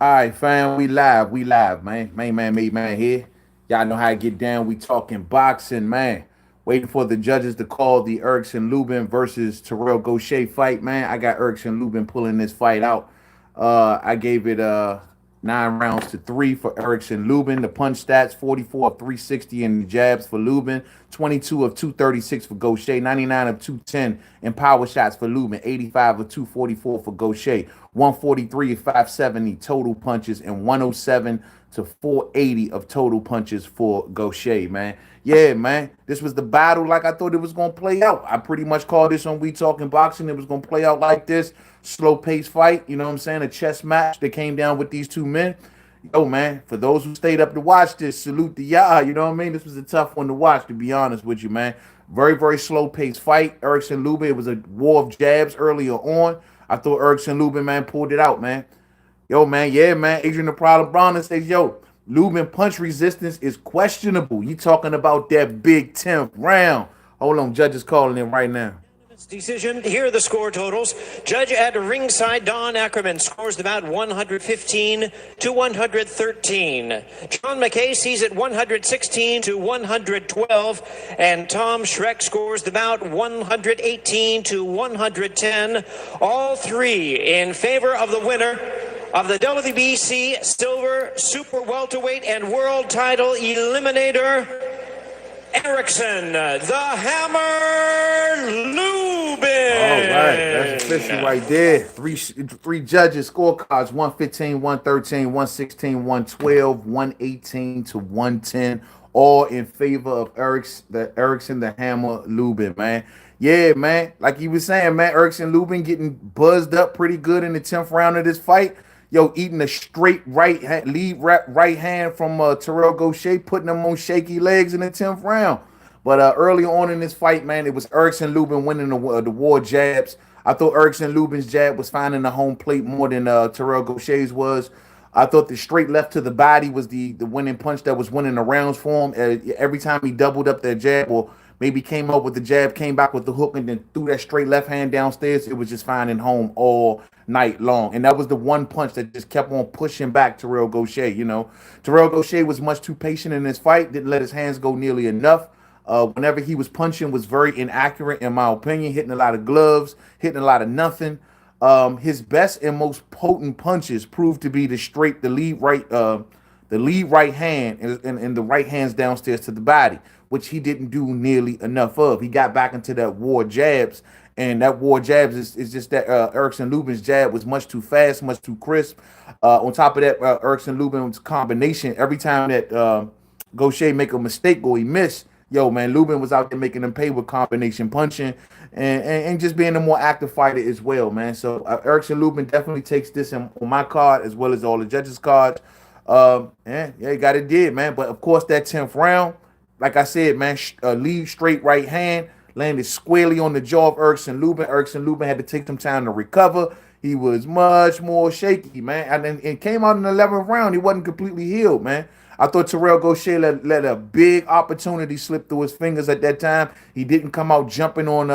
All right, fam, we live, man. Mainman Mademan here. Y'all know how to get down. We talking boxing, man. Waiting for the judges to call the Erickson Lubin versus Terrell Gausha fight, man. I got Erickson Lubin pulling this fight out. I gave it 9 rounds to 3 for Erickson Lubin. The punch stats 44 of 360 in the jabs for Lubin, 22 of 236 for Gausha, 99 of 210 in power shots for Lubin, 85 of 244 for Gausha, 143 of 570 total punches, and 107 to 480 of total punches for Gausha, man. Yeah, man. This was the battle like I thought it was going to play out. I pretty much called this on We Talking Boxing. It was going to play out like this. Slow pace fight, you know what I'm saying? A chess match that came down with these two men. Yo, man, for those who stayed up to watch this, salute the y'all. You know what I mean? This was a tough one to watch, to be honest with you, man. Very, very slow paced fight. Erickson Lubin, it was a war of jabs earlier on. I thought Erickson Lubin, man, pulled it out, man. Yo, man, yeah, man. Adrian the Problem Brown says, yo, Lubin punch resistance is questionable. You talking about that big 10th round. Hold on, judges calling in right now. Decision. Here are the score totals. Judge at ringside, Don Ackerman, scores the bout 115 to 113. John McKay sees it 116 to 112. And Tom Schreck scores the bout 118 to 110. All three in favor of the winner of the WBC Silver Super Welterweight and World Title Eliminator, Erickson, the Hammer Lubin. All right, that's official right there. Three judges, scorecards 115, 113, 116, 112, 118 to 110, all in favor of Erickson, the Hammer Lubin, man. Yeah, man. Like you was saying, man, Erickson Lubin getting buzzed up pretty good in the 10th round of this fight. Yo, eating a straight right hand from Terrell Gausha, putting him on shaky legs in the 10th round. But early on in this fight, man, it was Erickson Lubin winning the war jabs. I thought Erickson Lubin's jab was finding the home plate more than Terrell Gausha's was. I thought the straight left to the body was the winning punch that was winning the rounds for him. Every time he doubled up that jab or maybe came up with the jab, came back with the hook, and then threw that straight left hand downstairs, it was just finding home all night long. And that was the one punch that just kept on pushing back Terrell Gausha, you know. Terrell Gausha was much too patient in this fight, didn't let his hands go nearly enough. Whenever he was punching was very inaccurate, in my opinion, hitting a lot of gloves, hitting a lot of nothing. His best and most potent punches proved to be the lead right hand and the right hands downstairs to the body, which he didn't do nearly enough of. He got back into that war jabs, and that war jabs is just that Erickson Lubin's jab was much too fast, much too crisp. On top of that, Erickson Lubin's combination, every time that Gausha make a mistake or he missed, yo, man, Lubin was out there making them pay with combination punching and just being a more active fighter as well, man. So Erickson Lubin definitely takes this on my card as well as all the judges' cards. Yeah, he got it did, man. But of course, that 10th round, like I said, man, lead straight right hand landed squarely on the jaw of Erickson Lubin. Erickson Lubin had to take some time to recover. He was much more shaky, man. And it came out in the 11th round. He wasn't completely healed, man. I thought Terrell Gausha let a big opportunity slip through his fingers at that time. He didn't come out jumping on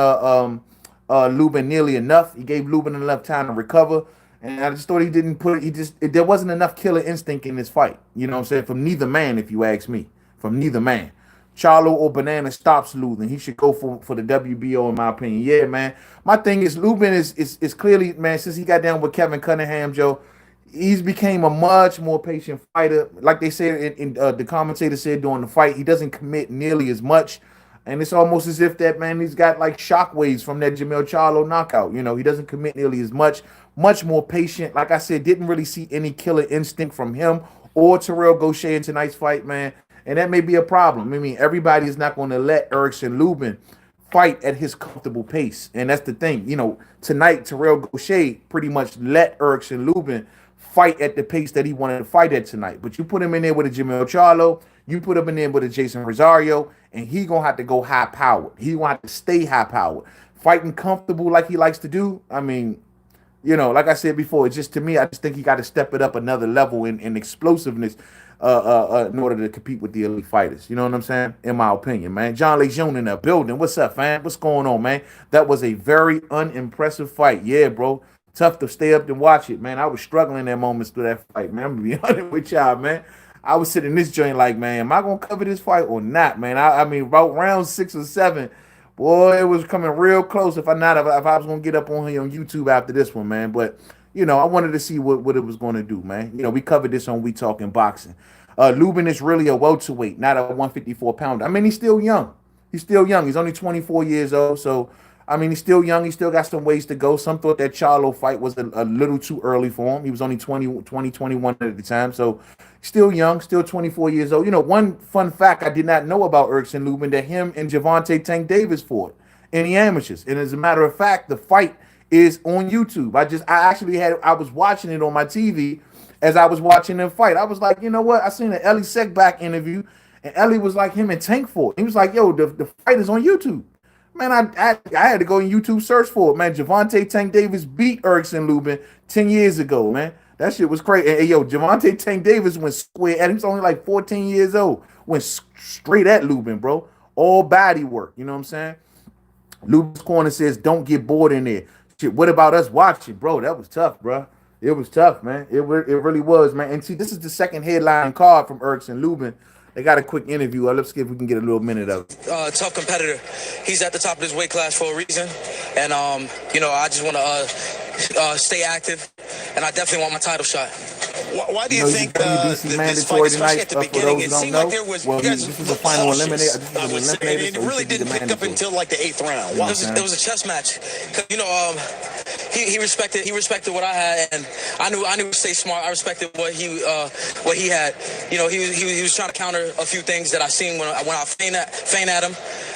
Lubin nearly enough. He gave Lubin enough time to recover. And I just thought he didn't put it. There wasn't enough killer instinct in this fight. You know what I'm saying? From neither man, if you ask me. From neither man. Charlo or Banana stops Lubin. He should go for the WBO, in my opinion. Yeah, man. My thing is, Lubin is clearly, man, since he got down with Kevin Cunningham, Joe, he's became a much more patient fighter. Like they said, the commentator said during the fight, he doesn't commit nearly as much. And it's almost as if that, man, he's got like shockwaves from that Jamel Charlo knockout. You know, he doesn't commit nearly as much more patient. Like I said, didn't really see any killer instinct from him or Terrell Gausha in tonight's fight, man. And that may be a problem. I mean, everybody is not going to let Erickson Lubin fight at his comfortable pace. And that's the thing. You know, tonight, Terrell Gausha pretty much let Erickson Lubin fight at the pace that he wanted to fight at tonight. But you put him in there with a Jamel Charlo, you put him in there with a Jason Rosario, and he going to have to go high-powered. He going to have to stay high-powered. Fighting comfortable like he likes to do, I mean, you know, like I said before, it's just, to me, I just think he got to step it up another level in explosiveness in order to compete with the elite fighters. You know what I'm saying? In my opinion, man. John Lejeune in the building. What's up, fam? What's going on, man? That was a very unimpressive fight. Yeah, bro. Tough to stay up and watch it, man. I was struggling at moments through that fight, man. I'm gonna be honest with y'all, man. I was sitting in this joint like, man, am I gonna cover this fight or not, man? I mean, about round 6 or 7, boy, it was coming real close. If I was gonna get up on here on YouTube after this one, man. But I wanted to see what it was gonna do, man. We covered this on We Talking Boxing. Lubin is really a welterweight, not a 154 pounder. I mean, he's still young. He's still young. He's only 24 years old, so I mean, he's still young. He still got some ways to go. Some thought that Charlo fight was a little too early for him. He was only 21 at the time. So still young, still 24 years old. One fun fact I did not know about Erickson Lubin, that him and Gervonta Tank Davis fought in the amateurs. And as a matter of fact, the fight is on YouTube. I was watching it on my TV as I was watching them fight. I was like, you know what? I seen an Ellie Seckback interview, and Ellie was like, him and Tank fought. He was like, yo, the fight is on YouTube. Man, I had to go in YouTube search for it, man. Gervonta Tank Davis beat Erickson Lubin 10 years ago, man. That shit was crazy. And yo, Gervonta Tank Davis went square at him. He's only like 14 years old. Went straight at Lubin, bro. All body work. You know what I'm saying? Lubin's corner says, don't get bored in there. Shit, what about us watching? Bro, that was tough, bro. It was tough, man. It really was, man. And see, this is the second headline card from Erickson Lubin. They got a quick interview. Let's see if we can get a little minute of it. Tough competitor. He's at the top of his weight class for a reason. And, I just want to stay active. And I definitely want my title shot. Why do you think WBC this fight, especially tonight, at the beginning, it seemed like there was this is a final eliminator. And it really didn't pick up until like the 8th round. Wow. It was a chess match. He respected what I had, and I knew to stay smart. I respected what he had. He was trying to counter a few things that I seen when I feint at him,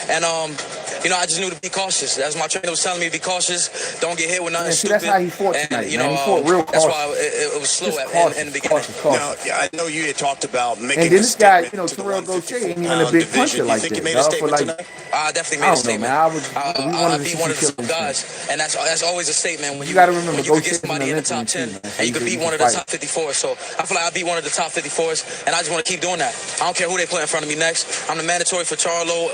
and I just knew to be cautious. As my trainer was telling me, be cautious. Don't get hit with nothing stupid. That's how he fought tonight, and, man. He fought real cautious. That's why it was slow in the beginning. Now, I know you had talked about making. And then this guy, Terrell Gausha ain't even a big puncher like that. You think you made a statement tonight? I definitely made a statement. I beat one of the top guys, and that's always a statement when you got to remember, when you can get somebody in the top 10 and you can beat one of the top 54s. So I feel like I beat one of the top 54s, and I just want to keep doing that. I don't care who they put in front of me next. I'm the mandatory for Charlo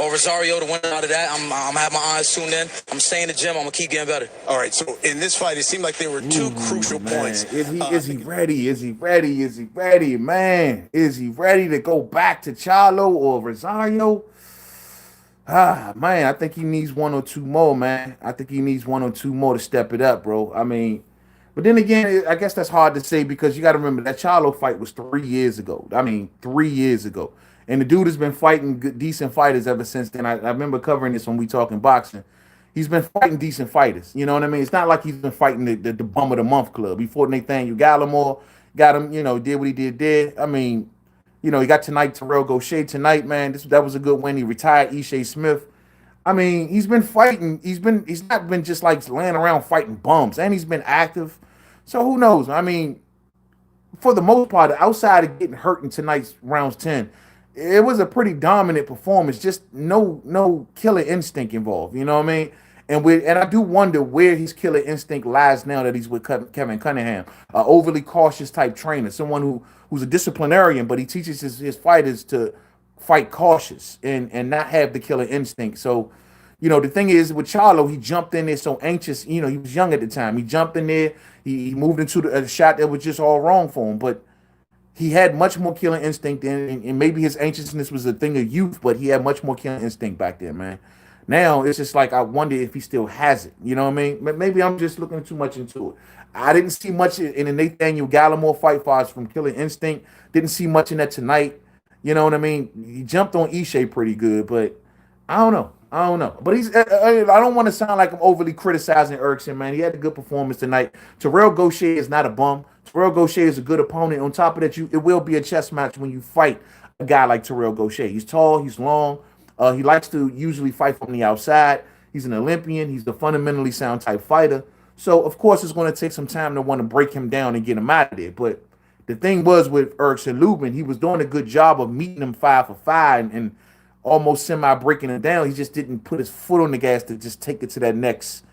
or Rosario to win out of that. I'm gonna have my eyes tuned in. I'm staying in the gym. I'm gonna keep getting better. All right. So in this fight, it seemed like there were two crucial points. Is he ready? Is he ready? Is he ready, man? Is he ready to go back to Charlo or Rosario? Man, I think he needs one or two more, man. I think he needs one or two more to step it up, bro. I mean, but then again, I guess that's hard to say because you got to remember that Charlo fight was 3 years ago. I mean, 3 years ago. And the dude has been fighting decent fighters ever since then. I remember covering this when we talking boxing. He's been fighting decent fighters. You know what I mean? It's not like he's been fighting the bum of the month club. He fought Nathaniel Gallimore, got him, did what he did. I mean, he got tonight Terrell Gausha tonight, man. That was a good win. He retired Ishe Smith. I mean, he's been fighting. He's not been just like laying around fighting bums, and he's been active. So who knows? I mean, for the most part, outside of getting hurt in tonight's rounds 10, it was a pretty dominant performance. Just no killer instinct involved. You know what I mean? And I do wonder where his killer instinct lies now that he's with Kevin Cunningham, an overly cautious type trainer, someone who's a disciplinarian, but he teaches his fighters to fight cautious and not have the killer instinct. So, the thing is with Charlo, he jumped in there so anxious. He was young at the time. He jumped in there. He moved into a shot that was just all wrong for him, but he had much more killing instinct, and maybe his anxiousness was a thing of youth, but he had much more killing instinct back then, man. Now it's just like I wonder if he still has it. You know what I mean? Maybe I'm just looking too much into it. I didn't see much in the Nathaniel Gallimore fight far from killing instinct. Didn't see much in that tonight. You know what I mean? He jumped on Ishe pretty good, but I don't know. But I don't want to sound like I'm overly criticizing Erickson, man. He had a good performance tonight. Terrell Gausha is not a bum. Terrell Gausha is a good opponent. On top of that, it will be a chess match when you fight a guy like Terrell Gausha. He's tall, he's long. He likes to usually fight from the outside. He's an Olympian. He's the fundamentally sound type fighter. So, of course, it's going to take some time to want to break him down and get him out of there. But the thing was with Erickson Lubin, he was doing a good job of meeting him 5 for 5 and almost semi-breaking him down. He just didn't put his foot on the gas to just take it to that next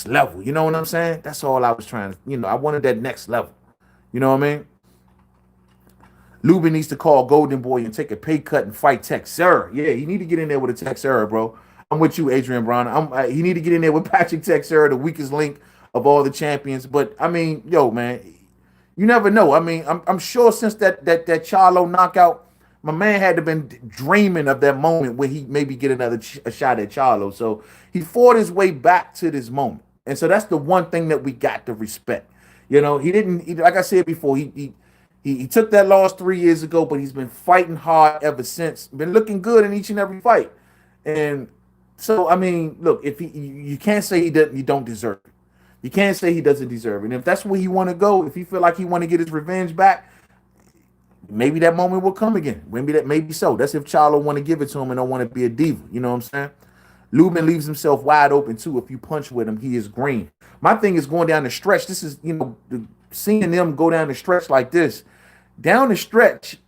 level. You know what I'm saying? That's all I was trying to, I wanted that next level. You know what I mean? Lubin needs to call Golden Boy and take a pay cut and fight Texera. Yeah, he need to get in there with a Texera, bro. I'm with you, Adrian Brown. He need to get in there with Patrick Texera, the weakest link of all the champions. But I mean, yo, man, you never know. I mean, I'm sure since that Charlo knockout, my man had to been dreaming of that moment where he maybe get another a shot at Charlo. So he fought his way back to this moment, and so that's the one thing that we got to respect. You know, he didn't, like I said before, he took that loss 3 years ago, but he's been fighting hard ever since. Been looking good in each and every fight, and so I mean, look, if you can't say he don't deserve it. You can't say he doesn't deserve it. And if that's where he want to go, if he feel like he want to get his revenge back, maybe that moment will come again. Maybe so. That's if Charlo want to give it to him and don't want to be a diva. You know what I'm saying? Lubin leaves himself wide open too. If you punch with him, he is green. My thing is going down the stretch. This is, seeing them go down the stretch like this. Down the stretch,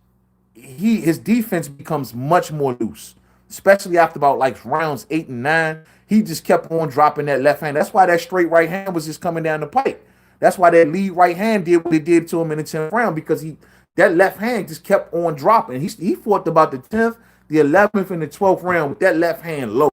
his defense becomes much more loose, especially after about like rounds 8 and 9. He just kept on dropping that left hand. That's why that straight right hand was just coming down the pipe. That's why that lead right hand did what it did to him in the 10th round, because that left hand just kept on dropping. He fought about the 10th, the 11th, and the 12th round with that left hand low.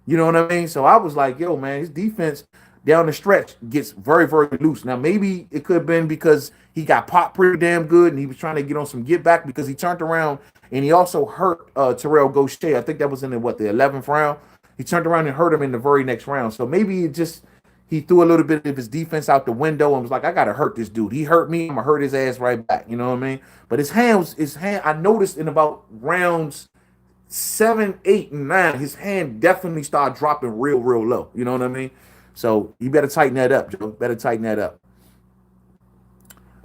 You know what I mean? So I was like, yo, man, his defense down the stretch gets very, very loose. Now, maybe it could have been because he got popped pretty damn good and he was trying to get on some get back, because he turned around and he also hurt Terrell Gausha. I think that was in the 11th round. He turned around and hurt him in the very next round. So maybe he threw a little bit of his defense out the window and was like, I got to hurt this dude. He hurt me. I'm going to hurt his ass right back. You know what I mean? But his hand, I noticed in about rounds 7, 8, and 9, his hand definitely started dropping real, real low. You know what I mean? So you better tighten that up, Joe. Better tighten that up.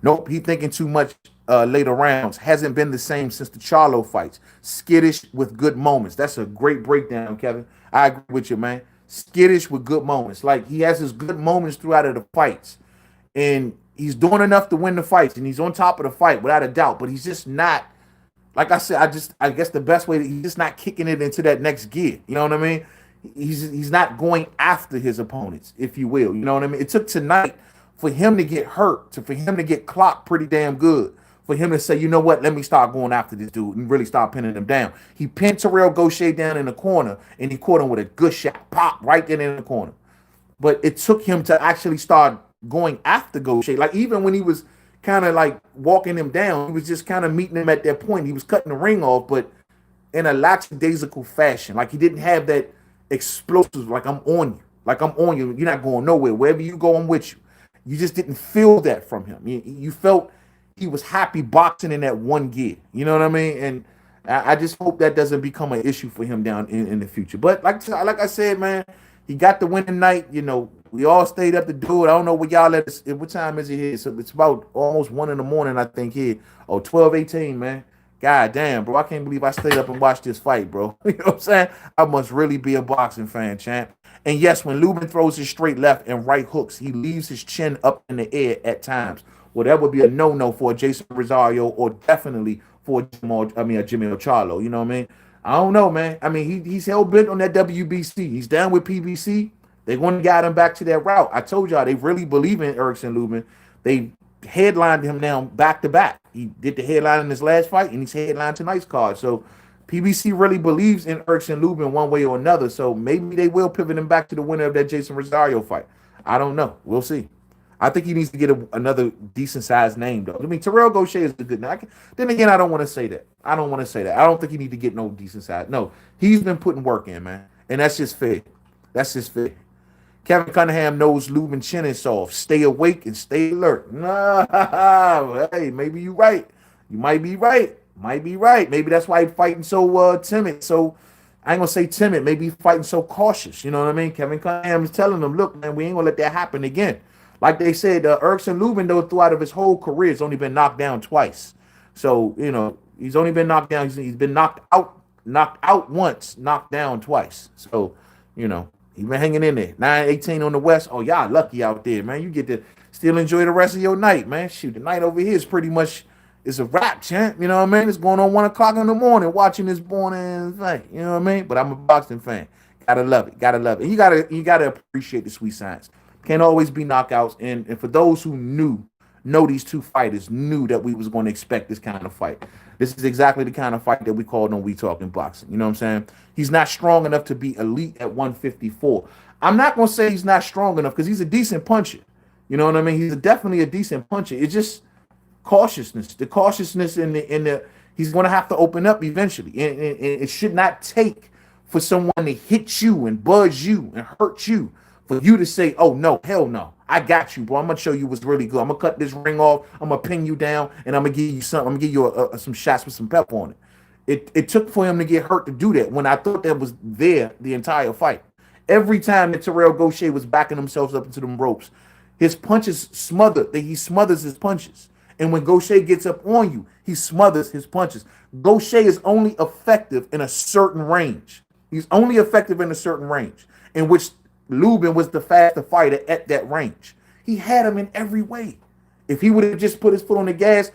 Nope, he thinking too much later rounds. Hasn't been the same since the Charlo fights. Skittish with good moments. That's a great breakdown, Kevin. I agree with you, man. Skittish with good moments. Like, he has his good moments throughout of the fights. And he's doing enough to win the fights. And he's on top of the fight, without a doubt. But he's just not, like I said, I guess the best way, he's just not kicking it into that next gear. You know what I mean? He's not going after his opponents, if you will. You know what I mean? It took tonight for him to get hurt, for him to get clocked pretty damn good, for him to say, you know what, let me start going after this dude and really start pinning him down. He pinned Terrell Gausha down in the corner, and he caught him with a good shot, pop, right there in the corner. But it took him to actually start going after Gausha. Like, even when he was kind of like walking him down, he was just kind of meeting him at that point. He was cutting the ring off, but in a lackadaisical fashion. Like, he didn't have that explosive, like, I'm on you. Like, I'm on you. You're not going nowhere. Wherever you go, I'm with you. You just didn't feel that from him. You felt he was happy boxing in that one gear. You know what I mean? And I just hope that doesn't become an issue for him down in the future. But like I said, man, he got the win tonight. You know, we all stayed up to do it. I don't know what y'all let us. What time is it here? So it's about almost 1 in the morning, I think, here. Oh, 12:18, man. God damn, bro. I can't believe I stayed up and watched this fight, bro. You know what I'm saying? I must really be a boxing fan, champ. And yes, when Lubin throws his straight left and right hooks, he leaves his chin up in the air at times. Well, that would be a no-no for Jason Rosario, or definitely for Jimmy Charlo. You know what I mean? I don't know, man. I mean, he's hell-bent on that WBC. He's down with PBC. They're going to get him back to that route. I told y'all, they really believe in Erickson Lubin. They headlined him now back-to-back. He did the headline in his last fight, and he's headlined tonight's card. So PBC really believes in Erickson Lubin one way or another. So maybe they will pivot him back to the winner of that Jason Rosario fight. I don't know. We'll see. I think he needs to get another decent-sized name, though. I mean, Terrell Gausha is a good name. Then again, I don't want to say that. I don't think he need to get no decent size. No, he's been putting work in, man. And that's just fair. That's just fair. Kevin Cunningham knows Lubin chin is soft. Stay awake and stay alert. Nah, hey, maybe you're right. You might be right. Maybe that's why he's fighting so timid. So I ain't gonna say timid. Maybe he's fighting so cautious. You know what I mean? Kevin Cunningham is telling them, look, man, we ain't gonna let that happen again. Like they said, Erickson Lubin, though, throughout of his whole career, has only been knocked down twice. So, you know, he's only been knocked down. He's been knocked out once, knocked down twice. So, you know, he's been hanging in there. 9-18 on the West. Oh, y'all lucky out there, man. You get to still enjoy the rest of your night, man. Shoot, the night over here is pretty much, it's a wrap, champ. You know what I mean? It's going on 1 o'clock in the morning watching this born-ass fight. You know what I mean? But I'm a boxing fan. Gotta love it. You gotta appreciate the sweet science. Can't always be knockouts. And for those who know these two fighters, knew that we was going to expect this kind of fight. This is exactly the kind of fight that we called on We Talking Boxing. You know what I'm saying? He's not strong enough to be elite at 154. I'm not gonna say he's not strong enough because he's a decent puncher. You know what I mean? He's definitely a decent puncher. It's just cautiousness. The cautiousness in the he's gonna have to open up eventually. And it should not take for someone to hit you and buzz you and hurt you for you to say, oh no, hell no. I got you, bro. I'm gonna show you what's really good. I'm gonna cut this ring off. I'm gonna pin you down, and I'm gonna give you something. I'm gonna give you some shots with some pep on it. It took for him to get hurt to do that when I thought that was there the entire fight. Every time that Terrell Gausha was backing himself up into them ropes, his punches smothered. He smothers his punches. And when Gausha gets up on you, he smothers his punches. Gausha is only effective in a certain range. He's only effective in a certain range, in which Lubin was the faster fighter at that range. He had him in every way. If he would have just put his foot on the gas,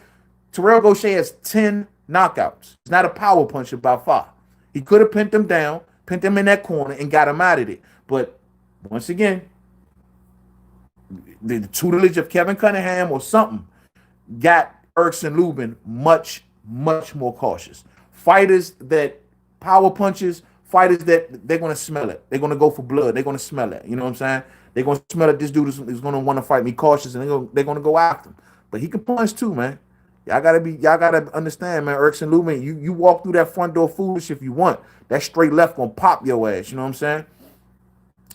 Terrell Gausha has 10 knockouts. He's not a power puncher by far. He could have pinned him down, pinned him in that corner, and got him out of it. But once again, the tutelage of Kevin Cunningham or something got Erickson Lubin much, much more cautious. Fighters that power punches, fighters that they're going to smell it. They're going to go for blood. They're going to smell it. You know what I'm saying? They're going to smell it. This dude is going to want to fight me cautious, and they're going to go after him. But he can punch too, man. Y'all gotta understand, man. Erickson Lubin, you walk through that front door foolish if you want. That straight left gonna pop your ass. You know what I'm saying?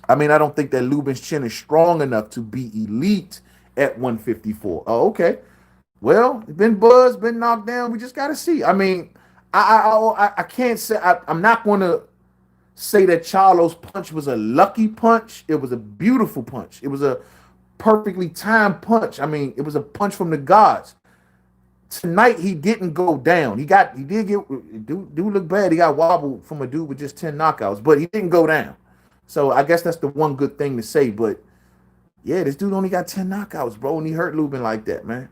I mean, I don't think that Lubin's chin is strong enough to be elite at 154. Oh, okay. Well, been buzzed, been knocked down. We just gotta see. I mean, I can't say I'm not gonna say that Charlo's punch was a lucky punch. It was a beautiful punch. It was a perfectly timed punch. I mean, it was a punch from the gods. Tonight he didn't go down. He did get dude look bad. He got wobbled from a dude with just 10 knockouts, but he didn't go down. So I guess that's the one good thing to say. But yeah, this dude only got 10 knockouts, bro, and he hurt Lubin like that, man.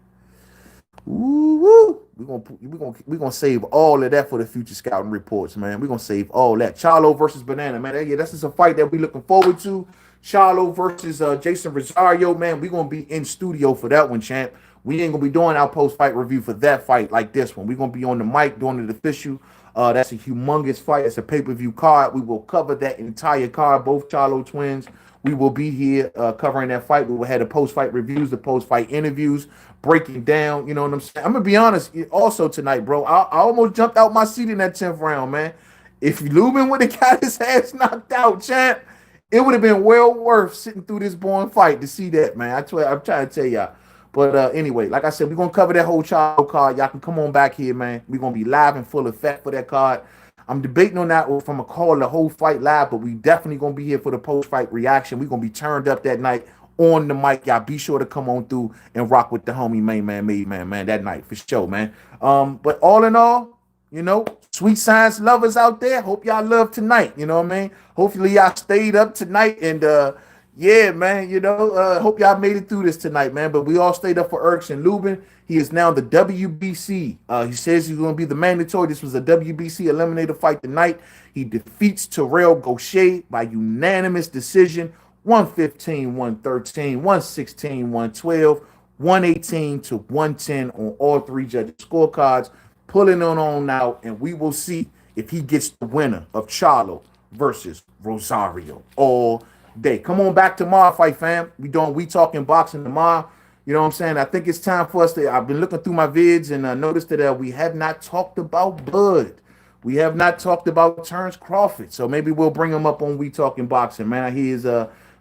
Woo! We're gonna save all of that for the future scouting reports, man. We're gonna save all that. Charlo versus Banana, man. Yeah, that's just a fight that we looking forward to. Charlo versus Jason Rosario, man. We're gonna be in studio for that one, champ. We ain't gonna be doing our post-fight review for that fight like this one. We're gonna be on the mic doing it official. That's a humongous fight. It's a pay-per-view card. We will cover that entire card, both Charlo twins. We will be here covering that fight. We will have the post-fight reviews, the post-fight interviews, breaking down, you know what I'm saying? I'm going to be honest, also tonight, bro, I almost jumped out my seat in that 10th round, man. If Lubin would have got his ass knocked out, champ, it would have been well worth sitting through this boring fight to see that, man. I'm trying to tell y'all. But anyway, like I said, we're going to cover that whole Charlo card. Y'all can come on back here, man. We're going to be live in full effect for that card. I'm debating on that from a call the whole fight live, but we definitely going to be here for the post-fight reaction. We're going to be turned up that night on the mic. Y'all be sure to come on through and rock with the homie Mainman Mademan, man, that night for sure, man. But all in all, you know, sweet science lovers out there, hope y'all love tonight, you know what I mean? Hopefully y'all stayed up tonight and yeah, man, you know, hope y'all made it through this tonight, man. But we all stayed up for Erickson Lubin. He is now the WBC. He says he's going to be the mandatory. This was a WBC eliminator fight tonight. He defeats Terrell Gausha by unanimous decision, 115, 113, 116, 112, 118 to 110 on all three judges' scorecards, pulling on out, and we will see if he gets the winner of Charlo versus Rosario all day. Come on back tomorrow, fight fam. We talking boxing tomorrow. You know what I'm saying? I think it's time for us to. I've been looking through my vids and noticed that we have not talked about Bud. We have not talked about Terrence Crawford. So maybe we'll bring him up on We Talking Boxing, man. I hear his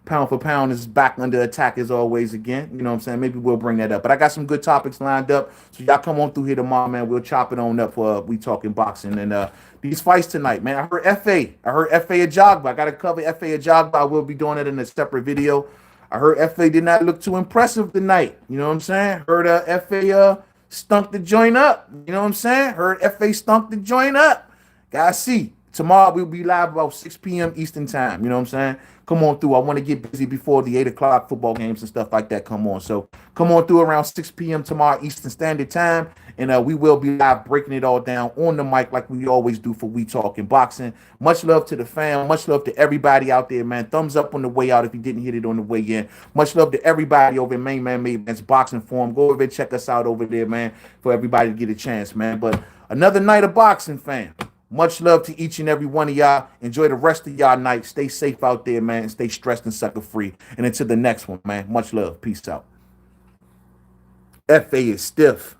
pound for pound is back under attack as always again. You know what I'm saying? Maybe we'll bring that up. But I got some good topics lined up. So y'all come on through here tomorrow, man. We'll chop it on up for We Talking Boxing. And these fights tonight, man. I heard FA at Jogba. I got to cover FA at Jogba. I will be doing it in a separate video. I heard FA did not look too impressive tonight. You know what I'm saying? Heard FA stunk the joint up. You know what I'm saying? Heard FA stunk the joint up. Guys, see. Tomorrow we'll be live about 6 p.m. Eastern time. You know what I'm saying? Come on through. I want to get busy before the 8 o'clock football games and stuff like that come on. So come on through around 6 p.m. tomorrow Eastern Standard Time. And we will be live breaking it all down on the mic like we always do for We Talking Boxing. Much love to the fam. Much love to everybody out there, man. Thumbs up on the way out if you didn't hit it on the way in. Much love to everybody over in Mainman Mademan's boxing forum. Go over and check us out over there, man, for everybody to get a chance, man. But another night of boxing, fam. Much love to each and every one of y'all. Enjoy the rest of y'all night. Stay safe out there, man. And stay stressed and sucker free. And until the next one, man. Much love. Peace out. FA is stiff.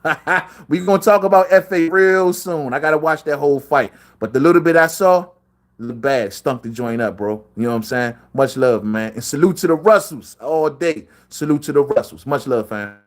We're going to talk about FA real soon. I got to watch that whole fight. But the little bit I saw, look bad. Stunk the joint up, bro. You know what I'm saying? Much love, man. And salute to the Russells all day. Salute to the Russells. Much love, fam.